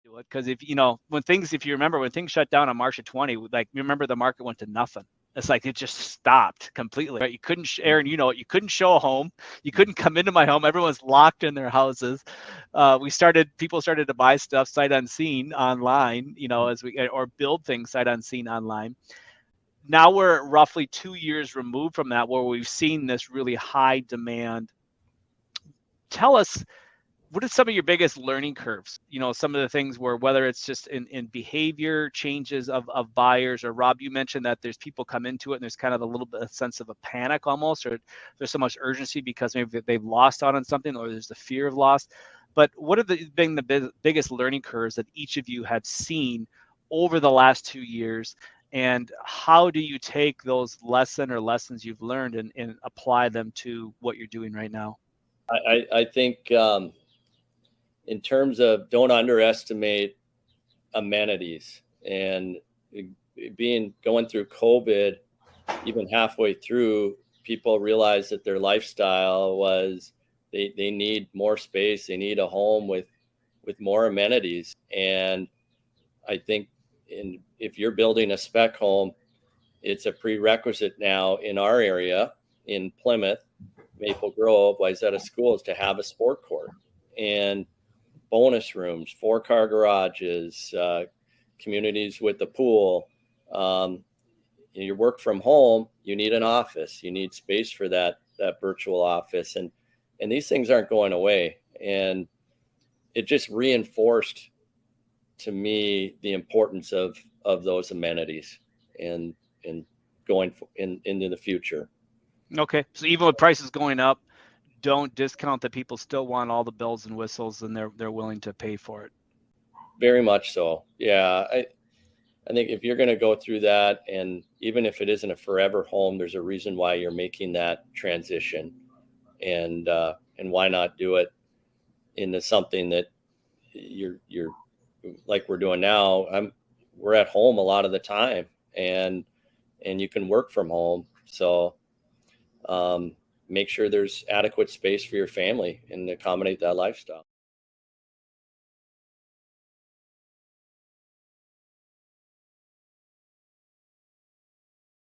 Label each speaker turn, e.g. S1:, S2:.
S1: do it because if you remember when things shut down on March of 20, like remember the market went to nothing. It's like it just stopped completely. Right? You couldn't, Aaron, you couldn't show a home. You couldn't come into my home. Everyone's locked in their houses. People started to buy stuff sight unseen online, or build things sight unseen online. Now we're roughly 2 years removed from that, where we've seen this really high demand. Tell us, what are some of your biggest learning curves? Some of the things where, whether it's just in behavior changes of buyers, or Rob, you mentioned that there's people come into it and there's kind of a little bit of sense of a panic almost, or there's so much urgency because maybe they've lost out on something, or there's the fear of loss. But what have been the biggest learning curves that each of you have seen over the last 2 years? And how do you take those lessons you've learned and apply them to what you're doing right now?
S2: I think in terms of, don't underestimate amenities, and going through COVID, even halfway through, people realized that their lifestyle was they need more space. They need a home with more amenities. And I think if you're building a spec home, it's a prerequisite now in our area in Plymouth, Maple Grove, Wayzata Schools, to have a sport court and bonus rooms, 4-car garages, communities with a pool. You work from home, you need an office, you need space for that virtual office, and these things aren't going away. And it just reinforced to me the importance of those amenities and going into the future.
S1: Okay, so even with prices going up, don't discount that people still want all the bells and whistles, and they're willing to pay for it.
S2: Very much so. Yeah, I think if you're going to go through that, and even if it isn't a forever home, there's a reason why you're making that transition, and why not do it into something that you're like we're doing now. We're at home a lot of the time, and you can work from home. So make sure there's adequate space for your family and accommodate that lifestyle.